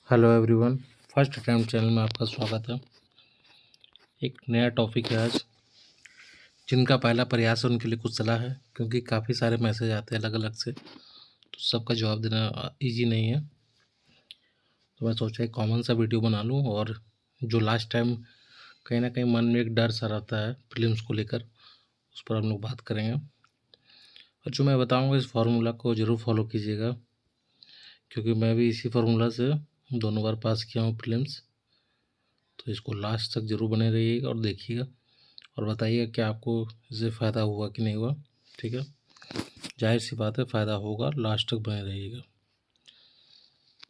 Hello everyone, first attempt channel में आपका स्वागत है। एक नया टॉपिक है आज। जिनका पहला प्रयास है उनके लिए कुछ सलाह है, क्योंकि काफ़ी सारे मैसेज आते हैं अलग अलग से, तो सबका जवाब देना इजी नहीं है। तो मैं सोचा एक कॉमन सा वीडियो बना लूँ, और जो लास्ट टाइम कहीं ना कहीं मन में एक डर सा रहता है फिल्म्स को लेकर, उस पर हम लोग बात करेंगे। और जो मैं बताऊँगा इस फार्मूला को ज़रूर फॉलो कीजिएगा, क्योंकि मैं भी इसी फार्मूला से 2 बार पास किया हूँ फिल्म्स। तो इसको लास्ट तक ज़रूर बने रहिएगा और देखिएगा, और बताइएगा कि आपको इससे फ़ायदा हुआ कि नहीं हुआ। ठीक है, जाहिर सी बात है फ़ायदा होगा, लास्ट तक बने रहिएगा।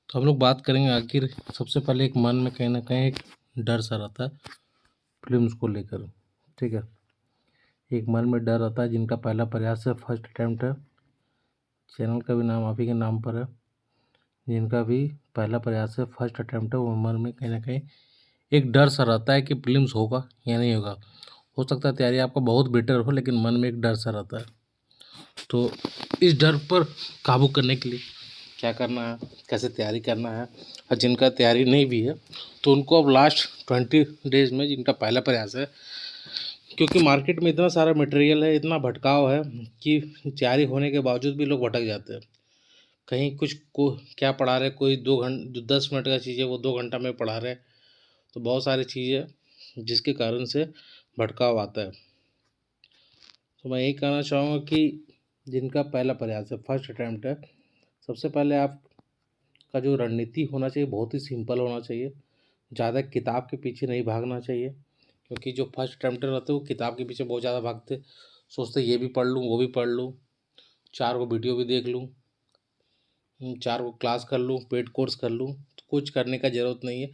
तो हम लोग बात करेंगे, आखिर सबसे पहले एक मन में कहीं ना कहीं एक डर सा रहता है फिल्म्स को लेकर। ठीक है, एक मन में डर रहता है। जिनका पहला प्रयास है, फर्स्ट अटैम्प्ट है, चैनल का भी नाम आप ही के नाम पर है, जिनका भी पहला प्रयास है, फर्स्ट अटैम्प्ट है, वो मन में कहीं ना कहीं एक डर सा रहता है कि फिल्म्स होगा या नहीं होगा। हो सकता है तैयारी आपका बहुत बेटर हो, लेकिन मन में एक डर सा रहता है। तो इस डर पर काबू करने के लिए क्या करना है, कैसे तैयारी करना है। और जिनका तैयारी नहीं भी है, तो उनको अब लास्ट 20 डेज में, जिनका पहला प्रयास है, क्योंकि मार्केट में इतना सारा मटेरियल है, इतना भटकाव है कि तैयारी होने के बावजूद भी लोग भटक जाते हैं। कहीं कुछ को क्या पढ़ा रहे, कोई 2 घंटे जो 10 मिनट का चीज़ है वो 2 घंटा में पढ़ा रहे। तो बहुत सारी चीज़ें जिसके कारण से भटकाव आता है। तो मैं यही कहना चाहूँगा कि जिनका पहला प्रयास है, फर्स्ट अटैम्प्ट है, सबसे पहले आपका जो रणनीति होना चाहिए बहुत ही सिंपल होना चाहिए। ज़्यादा किताब के पीछे नहीं भागना चाहिए, क्योंकि जो फर्स्ट अटैम्प्टर रहते हैं वो किताब के पीछे बहुत ज़्यादा भागते, सोचते ये भी पढ़ लूँ वो भी पढ़ लूँ, 4 को वीडियो भी देख लूँ, 4 को क्लास कर लूँ, पेड कोर्स कर लूँ। तो कुछ करने का ज़रूरत नहीं है।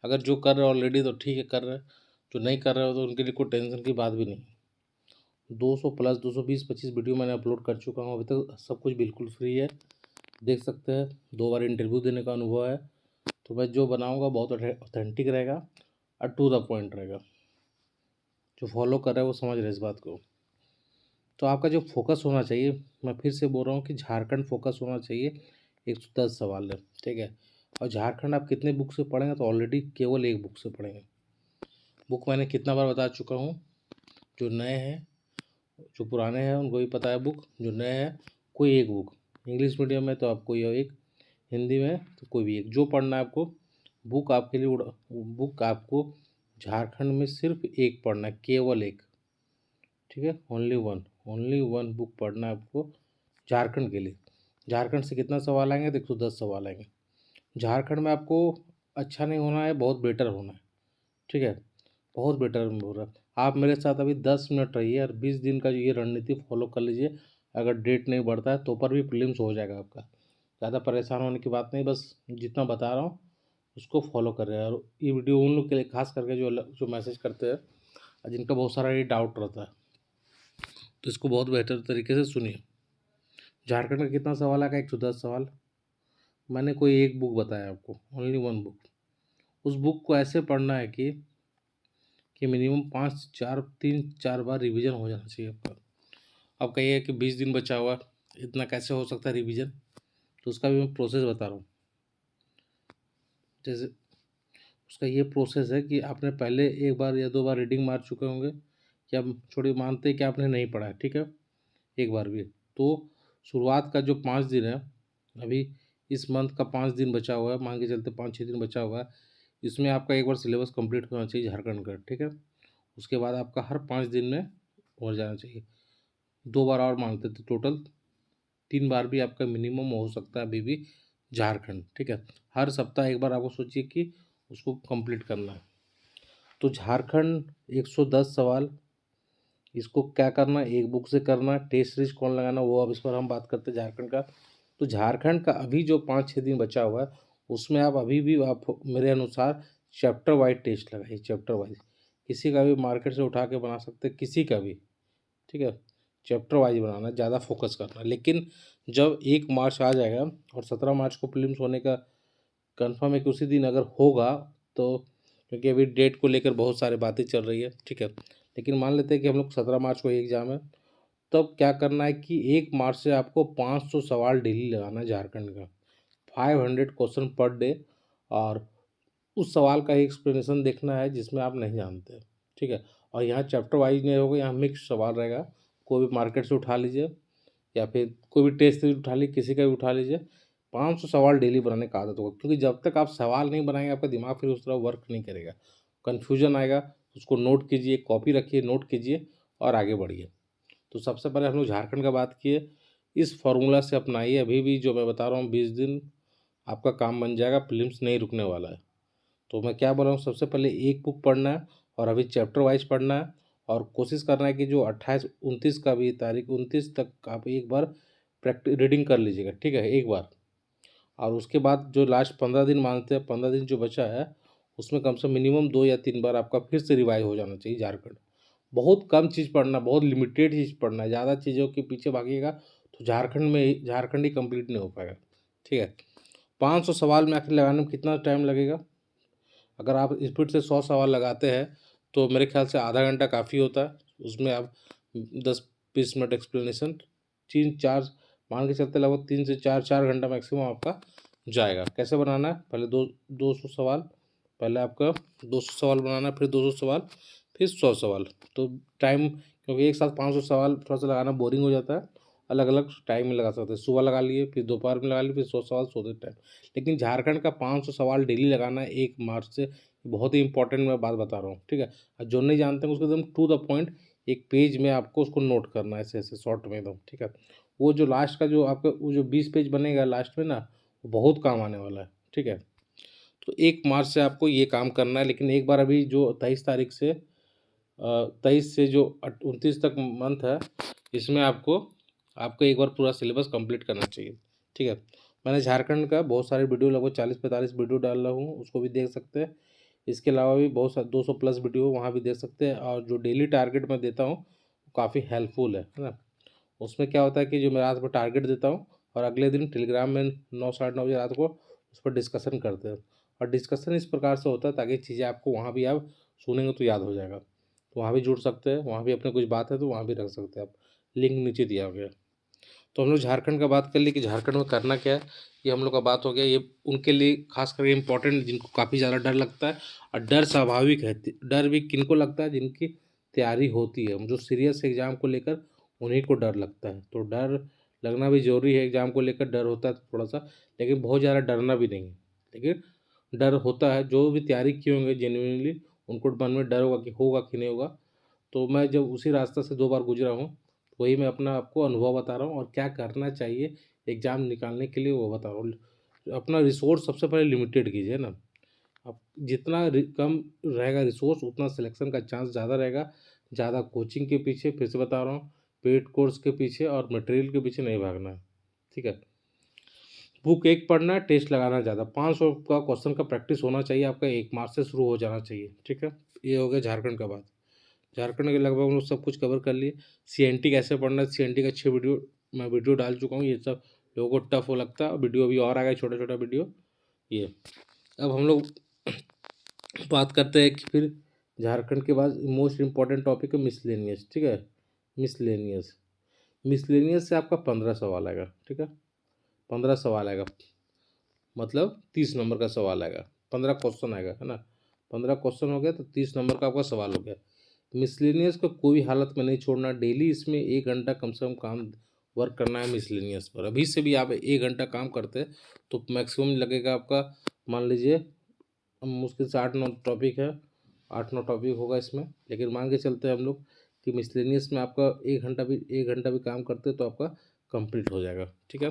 अगर जो कर रहे हो ऑलरेडी तो ठीक है, कर रहे हैं। जो नहीं कर रहे हो तो उनके लिए कोई टेंशन की बात भी नहीं। 200 प्लस 220-25 वीडियो मैंने अपलोड कर चुका हूँ अभी तक। सब कुछ बिल्कुल फ्री है, देख सकते हैं। 2 बार इंटरव्यू देने का अनुभव है। तो मैं जो बनाऊँगा बहुत ऑथेंटिक रहेगा और टू द पॉइंट रहेगा। जो फॉलो कर रहा है वो समझ रहे हैं इस बात को। तो आपका जो फोकस होना चाहिए, मैं फिर से बोल रहा हूँ कि झारखंड फोकस होना चाहिए। 110 सवाल है, ठीक है। और झारखंड आप कितने बुक से पढ़ेंगे, तो ऑलरेडी केवल एक बुक से पढ़ेंगे। बुक मैंने कितना बार बता चुका हूँ। जो नए हैं, जो पुराने हैं उनको भी पता है बुक। जो नए हैं, कोई एक बुक। इंग्लिश मीडियम में तो आपको यह एक, हिंदी में तो कोई भी एक, जो पढ़ना है आपको। बुक आपके लिए बुक आपको झारखंड में सिर्फ एक पढ़ना है, केवल एक। ठीक है, ओनली वन बुक पढ़ना है आपको झारखंड के लिए। झारखंड से कितना सवाल आएंगे, तो 110 सवाल आएंगे। झारखंड में आपको अच्छा नहीं होना है, बहुत बेटर होना है। ठीक है, बहुत बेटर हो रहा है। आप मेरे साथ अभी 10 मिनट रहिए और 20 दिन का जो ये रणनीति फॉलो कर लीजिए। अगर डेट नहीं बढ़ता है तो पर भी प्रीलिम्स हो जाएगा आपका। ज़्यादा परेशान होने की बात नहीं, बस जितना बता रहा हूँ उसको फॉलो कर रहे हैं। और ये वीडियो उन लोग के लिए खास करके जो मैसेज करते हैं और जिनका बहुत सारा ये डाउट रहता है, तो इसको बहुत बेहतर तरीके से सुनिए। झारखंड का कितना सवाल आएगा, 110 सवाल। मैंने कोई एक बुक बताया आपको, ओनली वन बुक। उस बुक को ऐसे पढ़ना है कि मिनिमम 3-4 बार रिवीजन हो जाना चाहिए आपका। अब कहिए कि 20 दिन बचा हुआ, इतना कैसे हो सकता है रिवीजन। तो उसका भी मैं प्रोसेस बता रहा हूँ। जैसे उसका ये प्रोसेस है कि आपने पहले 1 बार या 2 बार रीडिंग मार चुके होंगे, कि आप छोड़ी मानते हैं कि आपने नहीं पढ़ा है, ठीक है, एक बार भी। तो शुरुआत का जो 5 दिन है, अभी इस मंथ का 5 दिन बचा हुआ है, मान के चलते 5-6 दिन बचा हुआ है, इसमें आपका एक बार सिलेबस कंप्लीट होना चाहिए झारखंड का। ठीक है, उसके बाद आपका हर 5 दिन में हो जाना चाहिए। 2 बार और मांगते थे, टोटल 3 बार भी आपका मिनिमम हो सकता है अभी भी झारखंड। ठीक है, हर सप्ताह एक बार आपको सोचिए कि उसको कंप्लीट करना है। तो झारखंड 110 सवाल, इसको क्या करना है, एक बुक से करना है। टेस्ट सीरीज कौन लगाना, वो अब इस पर हम बात करते हैं झारखंड का। तो झारखंड का अभी जो 5-6 दिन बचा हुआ है, उसमें आप अभी भी आप मेरे अनुसार चैप्टर वाइज टेस्ट लगाइए, चैप्टर वाइज। किसी का भी मार्केट से उठा के बना सकते हैं, किसी का भी। ठीक है, चैप्टर वाइज बनाना है, ज़्यादा फोकस करना है। लेकिन जब 1 मार्च आ जाएगा और 17 मार्च को प्रीलिम्स होने का कंफर्म है कि उसी दिन अगर होगा, तो क्योंकि अभी डेट को लेकर बहुत सारी बातें चल रही है, ठीक है, लेकिन मान लेते हैं कि हम लोग 17 मार्च को एग्ज़ाम है, तब क्या करना है कि 1 मार्च से आपको 500 सवाल डेली लगाना है झारखंड का, 500 क्वेश्चन पर डे। और उस सवाल का ही एक्सप्लेनेशन देखना है जिसमें आप नहीं जानते, ठीक है। और यहाँ चैप्टर वाइज नहीं होगा, यहाँ मिक्स सवाल रहेगा। कोई भी मार्केट से उठा लीजिए या फिर कोई भी टेस्ट से उठा लीजिए, किसी का भी उठा लीजिए, 500 सवाल डेली बनाने का आदत होगा। क्योंकि जब तक आप सवाल नहीं बनाएंगे आपका दिमाग फिर उस तरह वर्क नहीं करेगा, कन्फ्यूजन आएगा। उसको नोट कीजिए, कॉपी रखिए, नोट कीजिए और आगे बढ़िए। तो सबसे पहले हम लोग झारखंड का बात किए। इस फॉर्मूला से अपनाइए, अभी भी जो मैं बता रहा हूँ 20 दिन आपका काम बन जाएगा, प्रीलिम्स नहीं रुकने वाला है। तो मैं क्या बोल रहा हूँ, सबसे पहले एक बुक पढ़ना है और अभी चैप्टर वाइज पढ़ना है। और कोशिश करना है कि जो 28-29 का भी तारीख 29 तक आप एक बार प्रैक्टिस रीडिंग कर लीजिएगा, ठीक है, एक बार। और उसके बाद जो लास्ट 15 दिन मानते हैं, 15 दिन जो बचा है उसमें कम से कम मिनिमम 2 या 3 बार आपका फिर से रिवाइज हो जाना चाहिए झारखंड। बहुत कम चीज़ पढ़ना, बहुत लिमिटेड चीज़ पढ़ना है। ज़्यादा चीज़ों के पीछे भागिएगा तो झारखंड ही कंप्लीट नहीं हो पाएगा, ठीक है। 500 सवाल में आखिर लगाने में कितना टाइम लगेगा? अगर आप स्पीड से 100 सवाल लगाते हैं तो मेरे ख्याल से आधा घंटा काफ़ी होता है। उसमें आप 10-20 मिनट एक्सप्लेनेशन, 3-4 मान के चलते लगभग 3 से 4 घंटा मैक्सिमम आपका जाएगा। कैसे बनाना है, पहले 200 सवाल, पहले आपका 200 सवाल बनाना है, फिर 200 सवाल, फिर 100 सवाल। तो टाइम, क्योंकि एक साथ 500 सवाल थोड़ा सा लगाना बोरिंग हो जाता है, अलग अलग टाइम में लगा सकते हैं। सुबह लगा लिए, फिर दोपहर में लगा लिए, फिर 100 सवाल सोते टाइम। लेकिन झारखंड का 500 सवाल डेली लगाना है 1 मार्च से, बहुत ही इंपॉर्टेंट मैं बात बता रहा हूँ, ठीक है। और जो नहीं जानते हैं उसको एकदम टू द पॉइंट एक पेज में आपको उसको नोट करना है, ऐसे ऐसे शॉर्ट में एकदम, ठीक है। वो जो लास्ट का जो आपका वो जो 20 पेज बनेगा लास्ट में ना, वो बहुत काम आने वाला है, ठीक है। तो 1 मार्च से आपको ये काम करना है। लेकिन एक बार अभी जो 23 तारीख से 23 से जो 29 तक मंथ है, इसमें आपको आपको एक बार पूरा सिलेबस कंप्लीट करना चाहिए, ठीक है। मैंने झारखंड का बहुत सारे वीडियो, लगभग 40-45 वीडियो डाल रहा हूँ, उसको भी देख सकते हैं। इसके अलावा भी बहुत सारे 200 प्लस वीडियो वहाँ भी देख सकते हैं। और जो डेली टारगेट मैं देता हूँ वो काफ़ी हेल्पफुल है ना। उसमें क्या होता है कि जो मैं रात को टारगेट देता हूँ और अगले दिन टेलीग्राम में 9-9:30 बजे रात को उस पर डिस्कशन करते हैं। और डिस्कशन इस प्रकार से होता है ताकि चीज़ें आपको वहाँ भी आप सुनेंगे तो याद हो जाएगा। तो वहाँ भी जुड़ सकते हैं, वहाँ भी अपने कुछ बात है तो वहाँ भी रख सकते हैं आप, लिंक नीचे दिया गया है। तो हम लोग झारखंड का बात कर ली कि झारखंड में करना क्या है, ये हम लोग का बात हो गया। ये उनके लिए खास करके इम्पोर्टेंट जिनको काफ़ी ज़्यादा डर लगता है। और डर स्वाभाविक है, डर भी किनको लगता है, जिनकी तैयारी होती है, जो सीरियस एग्ज़ाम को लेकर उन्हीं को डर लगता है। तो डर लगना भी ज़रूरी है, एग्ज़ाम को लेकर डर होता है थोड़ा सा, लेकिन बहुत ज़्यादा डरना भी नहीं है। लेकिन डर होता है, जो भी तैयारी किए होंगे जेन्युइनली उनको मन में डर होगा कि नहीं होगा। तो मैं जब उसी रास्ते से 2 बार गुजरा हूँ, वही मैं अपना आपको अनुभव बता रहा हूँ और क्या करना चाहिए एग्ज़ाम निकालने के लिए वो बता रहा हूँ। अपना रिसोर्स सबसे पहले लिमिटेड कीजिए ना। अब जितना कम रहेगा रिसोर्स, उतना सिलेक्शन का चांस ज़्यादा रहेगा। ज़्यादा कोचिंग के पीछे, फिर से बता रहा हूँ, पेड कोर्स के पीछे और मटेरियल के पीछे नहीं भागना है, ठीक है। बुक एक पढ़ना है, टेस्ट लगाना ज़्यादा। 500 का क्वेश्चन का प्रैक्टिस होना चाहिए आपका, 1 मार्च से शुरू हो जाना चाहिए, ठीक है। ये हो गया झारखंड का बात। झारखंड के लगभग हम लोग सब कुछ कवर कर लिए। सीएनटी कैसे पढ़ना है, सीएनटी का 6 वीडियो मैं वीडियो डाल चुका हूँ। ये सब लोगों को टफ हो लगता है, वीडियो अभी और आ गया, छोटा छोटा वीडियो ये। अब हम लोग बात करते हैं कि फिर झारखंड के बाद मोस्ट इम्पॉर्टेंट टॉपिक है मिसलेनियस, ठीक है। मिसलेनियस मिसलेनियस से आपका 15 सवाल आएगा, ठीक है। 15 सवाल आएगा, मतलब 30 नंबर का सवाल आएगा। 15 क्वेश्चन आएगा, है ना। 15 क्वेश्चन हो गया तो 30 नंबर का आपका सवाल हो गया। मिसलेनियस को कोई हालत में नहीं छोड़ना, डेली इसमें 1 घंटा कम से कम काम वर्क करना है मिसलेनियस पर। अभी से भी आप 1 घंटा काम करते हैं तो मैक्सिमम लगेगा आपका, मान लीजिए मुश्किल से 8-9 टॉपिक है, 8-9 टॉपिक होगा इसमें। लेकिन मान के चलते हैं हम लोग कि मिसलेनियस में आपका 1 घंटा भी काम करते हैं तो आपका कंप्लीट हो जाएगा, ठीक है।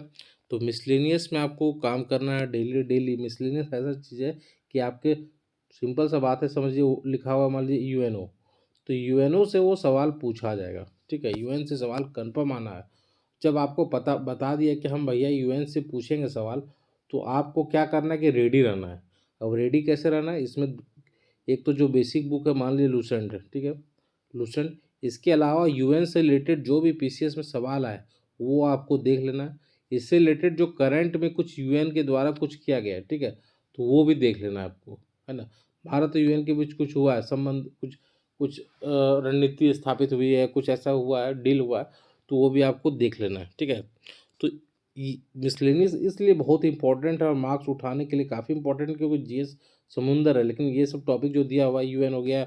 तो मिसलेनियस में आपको काम करना है डेली डेली। मिसलेनियस ऐसा चीज़ है कि आपके, सिंपल सा बात है, समझिए लिखा हुआ मान लीजिए यूएनओ, तो यूएनओ से वो सवाल पूछा जाएगा, ठीक है। यूएन से सवाल कन्फर्म आना है। जब आपको पता बता दिया कि हम भैया यूएन से पूछेंगे सवाल, तो आपको क्या करना है कि रेडी रहना है। अब रेडी कैसे रहना है, इसमें एक तो जो बेसिक बुक है मान लीजिए लूसेंट है, ठीक है, लूसेंट। इसके अलावा यूएन से रिलेटेड जो भी पीसीएस में सवाल आए वो आपको देख लेना है। इससे रिलेटेड जो करंट में कुछ यूएन के द्वारा कुछ किया गया है, ठीक है, तो वो भी देख लेना है आपको, है ना। भारत और यूएन के बीच कुछ हुआ है संबंध, कुछ कुछ रणनीति स्थापित हुई है, कुछ ऐसा हुआ है, डील हुआ है, तो वो भी आपको देख लेना है, ठीक है। तो मिसलेनियस इसलिए बहुत इंपॉर्टेंट है और मार्क्स उठाने के लिए काफ़ी इंपॉर्टेंट, क्योंकि जीएस समुंदर है। लेकिन ये सब टॉपिक जो दिया हुआ है, यूएन हो गया,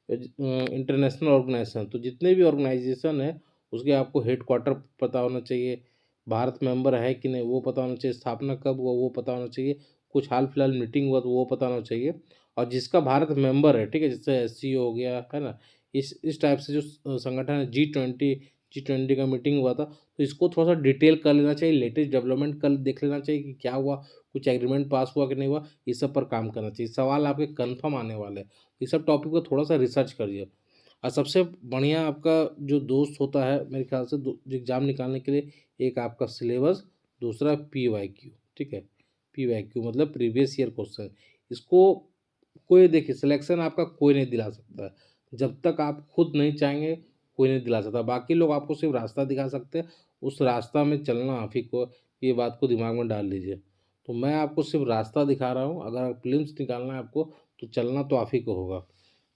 इंटरनेशनल ऑर्गेनाइजेशन, तो जितने भी ऑर्गेनाइजेशन है उसके आपको हेड क्वार्टर पता होना चाहिए, भारत मेंबर है कि नहीं वो पता होना चाहिए, स्थापना कब हुआ वो पता होना चाहिए, कुछ हाल फिलहाल मीटिंग हुआ तो वो पता होना चाहिए। और जिसका भारत मेंबर है, ठीक है, जैसे एससीओ हो गया, है ना, इस टाइप से जो संगठन है, जी20 का मीटिंग हुआ था, तो इसको थोड़ा सा डिटेल कर लेना चाहिए, लेटेस्ट डेवलपमेंट कल देख लेना चाहिए कि क्या हुआ, कुछ एग्रीमेंट पास हुआ कि नहीं हुआ, इस सब पर काम करना चाहिए। सवाल आपके कन्फर्म आने वाले हैं, इस सब टॉपिक को थोड़ा सा रिसर्च करिए। और सबसे बढ़िया आपका जो दोस्त होता है मेरे ख्याल से एग्ज़ाम निकालने के लिए, एक आपका सिलेबस, दूसरा पीवाईक्यू, ठीक है। पीवाईक्यू मतलब प्रीवियस ईयर क्वेश्चन। इसको कोई, देखिए, सिलेक्शन आपका कोई नहीं दिला सकता है, जब तक आप खुद नहीं चाहेंगे कोई नहीं दिला सकता। बाकी लोग आपको सिर्फ रास्ता दिखा सकते हैं, उस रास्ता में चलना आप ही को, ये बात को दिमाग में डाल लीजिए। तो मैं आपको सिर्फ रास्ता दिखा रहा हूँ, अगर प्रीलिम्स निकालना है आपको तो चलना तो आप ही को होगा।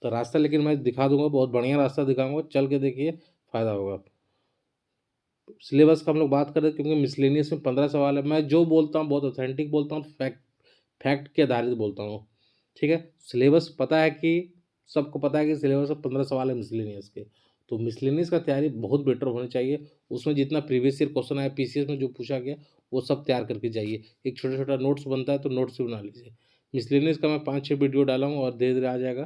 तो रास्ता लेकिन मैं दिखा दूंगा, बहुत बढ़िया रास्ता दिखाऊंगा, चल के देखिए, फ़ायदा होगा। सिलेबस का हम लोग बात करें, क्योंकि मिसलेनियस में 15 सवाल है। मैं जो बोलता हूँ बहुत ऑथेंटिक बोलता हूँ, फैक्ट फैक्ट के आधारित बोलता हूँ, ठीक है। सिलेबस पता है कि, सबको पता है कि सिलेबस में 15 सवाल है मिसलेनियस के, तो मिसलेनियस का तैयारी बहुत बेटर होनी चाहिए। उसमें जितना प्रीवियस ईयर क्वेश्चन आया, पीसीएस में जो पूछा गया, वो सब तैयार करके जाइए। एक छोटा छोटा नोट्स बनता है तो नोट्स भी बना लीजिए। मिसलेनियस का मैं 5-6 वीडियो डाला हूँ और धीरे धीरे आ जाएगा,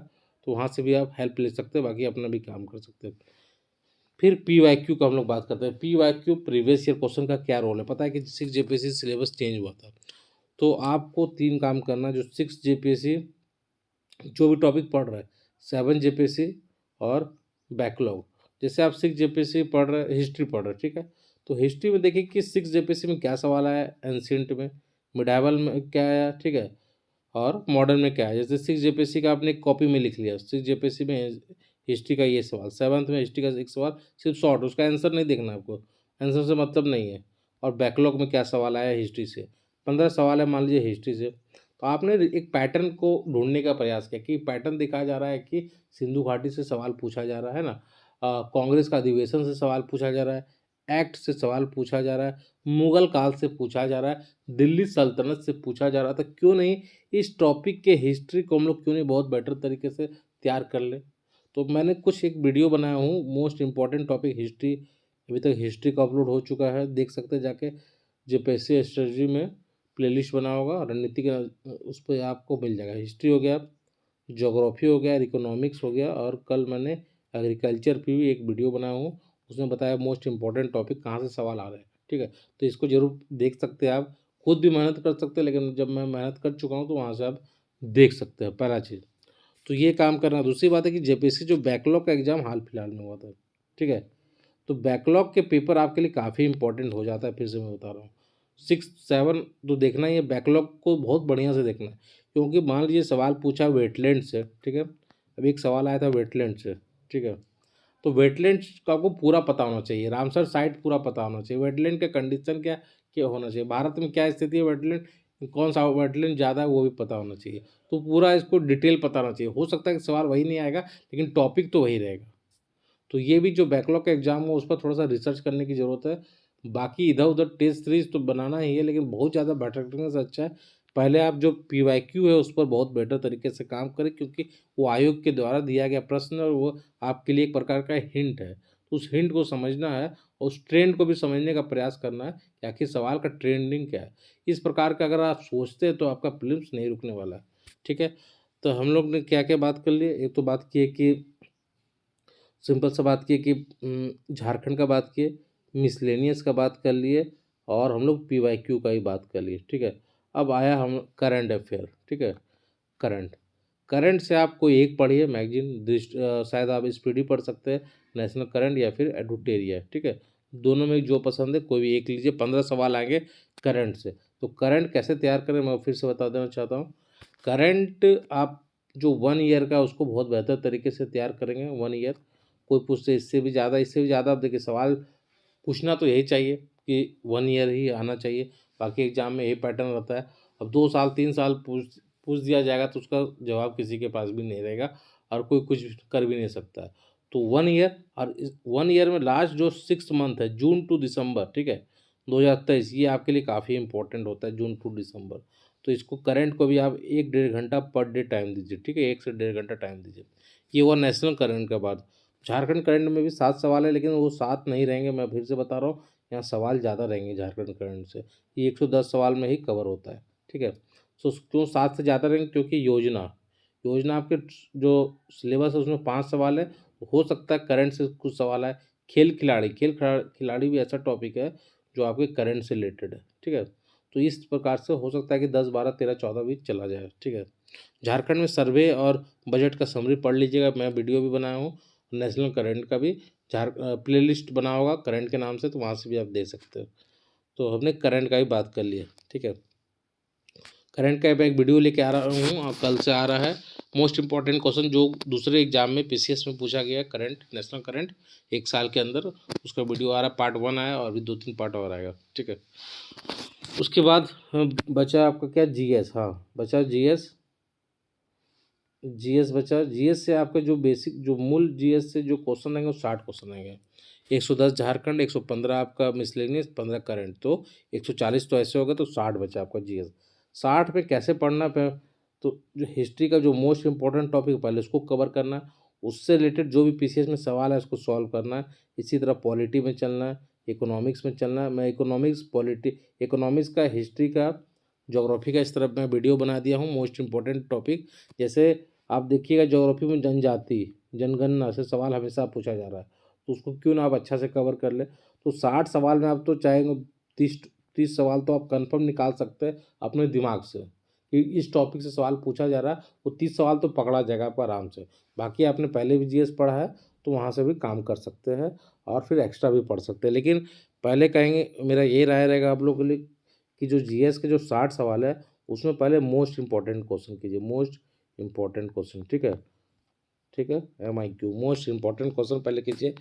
तो वहाँ से भी आप हेल्प ले सकते हैं, बाकी अपना भी काम कर सकते हैं। फिर पीवाईक्यू का हम लोग बात करते हैं। पीवाईक्यू प्रीवियस ईयर क्वेश्चन का क्या रोल है, पता है कि 6 जेपीएससी सिलेबस चेंज हुआ था, तो आपको 3 काम करना। जो 6 जेपीएससी जो भी टॉपिक पढ़ रहा है, 7 जेपीएससी और बैकलॉग। जैसे आप 6 जेपीएससी पढ़ रहे हैं, हिस्ट्री पढ़ रहे हैं, ठीक है, तो हिस्ट्री में देखिए कि 6 जेपीएससी में क्या सवाल आया, एंशियंट में, मिडाइवल में क्या आया, ठीक है, और मॉडर्न में क्या है। जैसे 6 जेपीएससी का आपने कॉपी में लिख लिया, 6 जेपीएससी में हिस्ट्री का ये सवाल, 7th में हिस्ट्री का एक सवाल, सिर्फ शॉर्ट, उसका आंसर नहीं देखना आपको, आंसर से मतलब नहीं है। और बैकलॉग में क्या सवाल आया हिस्ट्री से, 15 सवाल है मान लीजिए हिस्ट्री से, तो आपने एक पैटर्न को ढूंढने का प्रयास किया कि पैटर्न दिखाया जा रहा है कि सिंधु घाटी से सवाल पूछा जा रहा है ना, कांग्रेस का अधिवेशन से सवाल पूछा जा रहा है, एक्ट से सवाल पूछा जा रहा है, मुगल काल से पूछा जा रहा है, दिल्ली सल्तनत से पूछा जा रहा था, क्यों नहीं इस टॉपिक के हिस्ट्री को हम लोग क्यों नहीं बहुत बेटर तरीके से तैयार कर ले। तो मैंने कुछ एक वीडियो बनाया हूँ, मोस्ट इम्पॉर्टेंट टॉपिक हिस्ट्री, अभी तक हिस्ट्री का अपलोड हो चुका है, देख सकते हैं जाके। जेपीएससी स्ट्रेटजी में प्लेलिस्ट बना होगा, रणनीति का, उस पर आपको मिल जाएगा। हिस्ट्री हो गया, ज्योग्राफी हो गया, इकोनॉमिक्स हो गया, और कल मैंने एग्रीकल्चर पे भी एक वीडियो बनाया हूँ, उसमें बताया मोस्ट इंपॉर्टेंट टॉपिक कहाँ से सवाल आ रहे हैं, ठीक है। तो इसको जरूर देख सकते हैं आप, खुद भी मेहनत कर सकते हैं, लेकिन जब मैं मेहनत कर चुका हूँ तो वहाँ से आप देख सकते हैं, पहला चीज़ तो ये काम करना। दूसरी बात है कि जेपीएससी जो बैकलॉग का एग्ज़ाम हाल फिलहाल में हुआ था, ठीक है, तो बैकलॉग के पेपर आपके लिए काफ़ी इंपॉर्टेंट हो जाता है, फिर से मैं बता रहा हूँ। 6-7 तो देखना ही है, बैकलॉग को बहुत बढ़िया से देखना है, क्योंकि मान लीजिए सवाल पूछा वेटलैंड से, ठीक है, अभी एक सवाल आया था वेटलैंड से, ठीक है, तो वेटलैंड्स का आपको पूरा पता होना चाहिए, रामसर साइट पूरा पता होना चाहिए, वेटलैंड का कंडीशन क्या क्या होना चाहिए, भारत में क्या स्थिति है, वेटलैंड कौन सा वेटलैंड ज़्यादा है वो भी पता होना चाहिए। तो पूरा इसको डिटेल पता होना चाहिए। हो सकता है कि सवाल वही नहीं आएगा, लेकिन टॉपिक तो वही रहेगा। तो ये भी जो बैकलॉग का एग्ज़ाम हो उस पर थोड़ा सा रिसर्च करने की ज़रूरत है। बाकी इधर उधर टेस्ट सीरीज तो बनाना ही है, लेकिन बहुत ज़्यादा भटकने से अच्छा है पहले आप जो पीवाईक्यू है उस पर बहुत बेटर तरीके से काम करें, क्योंकि वो आयोग के द्वारा दिया गया प्रश्न और वो आपके लिए एक प्रकार का हिंट है। तो उस हिंट को समझना है और उस ट्रेंड को भी समझने का प्रयास करना है कि आखिर सवाल का ट्रेंडिंग क्या है। इस प्रकार का अगर आप सोचते हैं तो आपका प्रीलिम्स नहीं रुकने वाला है, ठीक है। तो हम लोग ने क्या क्या बात कर लिए, एक तो बात की है कि सिंपल सा बात की कि झारखंड का बात किए, मिसलेनियस का बात कर लिए, और हम लोग पीवाईक्यू का ही बात कर लिए, ठीक है। अब आया हम करंट अफेयर, ठीक है। करंट करंट से आप कोई एक पढ़िए मैगजीन, दृष्टि शायद आप स्पीडी पढ़ सकते हैं, नेशनल करंट या फिर एडुटेरिया, ठीक है। दोनों में जो पसंद है कोई भी एक लीजिए, 15 सवाल आएंगे करंट से। तो करंट कैसे तैयार करें मैं फिर से बता देना चाहता हूँ। करंट आप जो 1 ईयर का उसको बहुत बेहतर तरीके से तैयार करेंगे। 1 ईयर कोई पूछते इससे भी ज़्यादा, आप देखिए सवाल पूछना तो यही चाहिए कि 1 ईयर ही आना चाहिए, बाकी एग्जाम में यही पैटर्न रहता है। अब 2 साल 3 साल पूछ पूछ दिया जाएगा तो उसका जवाब किसी के पास भी नहीं रहेगा और कोई कुछ कर भी नहीं सकता है। तो 1 ईयर, और इस 1 ईयर में लास्ट जो 6 मंथ है, जून टू दिसंबर, ठीक है, 2023 ये आपके लिए काफ़ी इंपॉर्टेंट होता है, जून टू दिसंबर। तो इसको करंट को भी आप 1 डेढ़ घंटा पर डे टाइम दीजिए, ठीक है? 1 से डेढ़ घंटा टाइम दीजिए। ये हुआ नेशनल करंट के बाद। झारखंड करंट में भी 7 सवाल है, लेकिन वो 7 नहीं रहेंगे, मैं फिर से बता रहा हूँ, यहाँ सवाल ज़्यादा रहेंगे झारखंड करंट से। ये 110 सवाल में ही कवर होता है, ठीक है? सो क्यों 7 से ज़्यादा रहेंगे? क्योंकि योजना योजना आपके जो सिलेबस है उसमें 5 सवाल है, हो सकता है करंट से कुछ सवाल आए। खिलाड़ी भी ऐसा टॉपिक है जो आपके करंट से रिलेटेड है, ठीक है? तो इस प्रकार से हो सकता है कि 10, 12, 13, 14 भी चला जाए, ठीक है? झारखंड में सर्वे और बजट का समरी पढ़ लीजिएगा, मैं वीडियो भी बनाया हूँ, नेशनल करंट का भी प्लेलिस्ट बना होगा करंट के नाम से, तो वहाँ से भी आप देख सकते हो। तो हमने करंट का भी बात कर लिया, ठीक है? करंट का मैं एक वीडियो लेके आ रहा हूँ और कल से आ रहा है। मोस्ट इंपॉर्टेंट क्वेश्चन जो दूसरे एग्जाम में पीसीएस में पूछा गया है, करंट, नेशनल करंट 1 साल के अंदर, उसका वीडियो आ रहा है, पार्ट 1 आया और अभी 2-3 पार्ट और आएगा, ठीक है? उसके बाद बचा आपका क्या, जीएस। हाँ, बचा जीएस। जीएस बचा। जीएस से आपका जो बेसिक जो मूल जीएस से जो क्वेश्चन आएंगे वो 60 क्वेश्चन आएंगे। 110 झारखंड, 115 आपका मिसलेनियस, 15 करंट, तो 140 तो ऐसे होगा, तो 60 बचा आपका जीएस। 60 पे कैसे पढ़ना पे, तो जो हिस्ट्री का जो मोस्ट इंपॉर्टेंट टॉपिक पहले उसको कवर करना, उससे रिलेटेड जो भी पीसीएस में सवाल है उसको सॉल्व करना है। इसी तरह पॉलिटी में चलना है, इकोनॉमिक्स में चलना है। मैं इकोनॉमिक्स का, हिस्ट्री का, ज्योग्राफी का इस तरफ मैं वीडियो बना दिया हूँ, मोस्ट इंपॉर्टेंट टॉपिक। जैसे आप देखिएगा ज्योग्राफी में जनजाति, जनगणना से सवाल हमेशा पूछा जा रहा है, तो उसको क्यों ना आप अच्छा से कवर कर ले। तो 60 सवाल में आप तो चाहेंगे 30 सवाल तो आप कंफर्म निकाल सकते हैं अपने दिमाग से कि इस टॉपिक से सवाल पूछा जा रहा है, वो 30 सवाल तो पकड़ा जाएगा आपको आराम से। बाकी आपने पहले भी जीएस पढ़ा है, तो वहाँ से भी काम कर सकते हैं और फिर एक्स्ट्रा भी पढ़ सकते हैं। लेकिन पहले कहेंगे, मेरा ये राय रहेगा आप लोगों के लिए कि जो जीएस के जो 60 सवाल है उसमें पहले मोस्ट इंपॉर्टेंट क्वेश्चन कीजिए, मोस्ट इंपॉर्टेंट क्वेश्चन, ठीक है? ठीक है, एमआईक्यू मोस्ट इंपॉर्टेंट क्वेश्चन पहले कीजिए,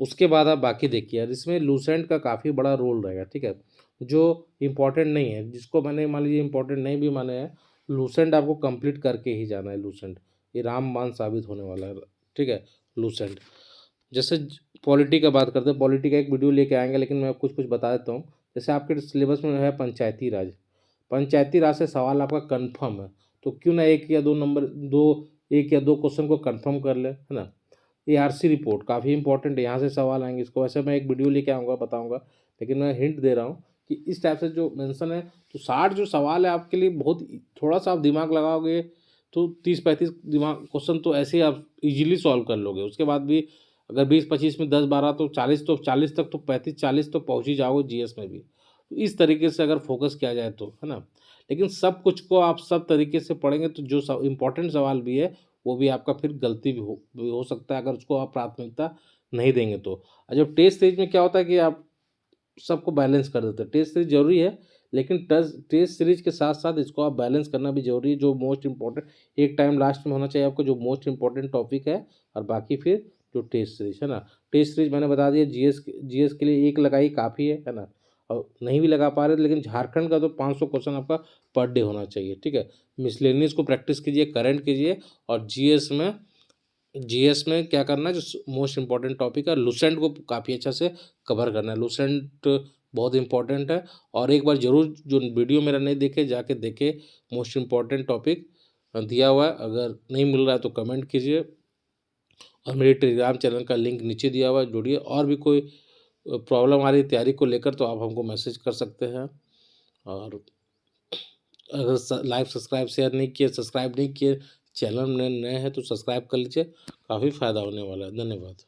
उसके बाद आप बाकी देखिए। और इसमें लूसेंट का काफ़ी बड़ा रोल रहेगा, ठीक है? जो इम्पोर्टेंट नहीं है, जिसको मैंने मान लीजिए इम्पोर्टेंट नहीं भी माने हैं, लूसेंट आपको कंप्लीट करके ही जाना है। लूसेंट ये रामबाण साबित होने वाला है, ठीक है? लूसेंट। जैसे पॉलिटी का बात करते हैं, पॉलिटी का एक वीडियो लेके आएंगे, लेकिन मैं कुछ कुछ बता देता हूँ। जैसे आपके सिलेबस में है पंचायती राज, पंचायती राज से सवाल आपका कंफर्म है, तो क्यों ना एक या दो क्वेश्चन को कंफर्म कर ले, है ना? एआरसी रिपोर्ट काफ़ी इंपॉर्टेंट है, यहाँ से सवाल आएंगे। इसको वैसे मैं एक वीडियो लेके आऊँगा, बताऊँगा, लेकिन मैं हिंट दे रहा हूँ कि इस टाइप से जो मेंशन है, तो 60 जो सवाल है आपके लिए बहुत थोड़ा सा आप दिमाग लगाओगे तो 30-35 दिमाग क्वेश्चन तो ऐसे ही आप इजीली सॉल्व कर लोगे। उसके बाद भी अगर 20-25 में 10-12 तो 40 तक, तो 35-40 तो पहुँच ही जाओगे जीएस में भी। तो इस तरीके से अगर फोकस किया जाए तो, है ना? लेकिन सब कुछ को आप सब तरीके से पढ़ेंगे तो जो इम्पोर्टेंट सवाल भी है वो भी आपका फिर गलती भी हो सकता है, अगर उसको आप प्राथमिकता नहीं देंगे तो। और जब टेस्ट सीरीज में क्या होता है कि आप सबको बैलेंस कर देते हैं। टेस्ट सीरीज जरूरी है, लेकिन टेस्ट सीरीज के साथ साथ इसको आप बैलेंस करना भी जरूरी है। जो मोस्ट इंपॉर्टेंट एक टाइम लास्ट में होना चाहिए आपको, जो मोस्ट इंपॉर्टेंट टॉपिक है, और बाकी फिर जो टेस्ट सीरीज है ना। टेस्ट सीरीज मैंने बता दिया, जीएस के लिए एक लगाई काफ़ी है ना? और नहीं भी लगा पा रहे तो, लेकिन झारखंड का तो 500 क्वेश्चन आपका पर डे होना चाहिए, ठीक है? मिसलेनियस को प्रैक्टिस कीजिए, करंट कीजिए, और जीएस में क्या करना है, जो मोस्ट इंपॉर्टेंट टॉपिक है, लूसेंट को काफ़ी अच्छा से कवर करना है। लूसेंट बहुत इंपॉर्टेंट है, और एक बार जरूर जो वीडियो मेरा नहीं देखे जाके देखे, मोस्ट इंपॉर्टेंट टॉपिक दिया हुआ है। अगर नहीं मिल रहा है तो कमेंट कीजिए, और मेरे टेलीग्राम चैनल का लिंक नीचे दिया हुआ है, जुड़िए। और भी कोई प्रॉब्लम आ रही है तैयारी को लेकर तो आप हमको मैसेज कर सकते हैं। और अगर लाइव सब्सक्राइब नहीं किए, चैनल में नए हैं तो सब्सक्राइब कर लीजिए, काफ़ी फ़ायदा होने वाला है। धन्यवाद।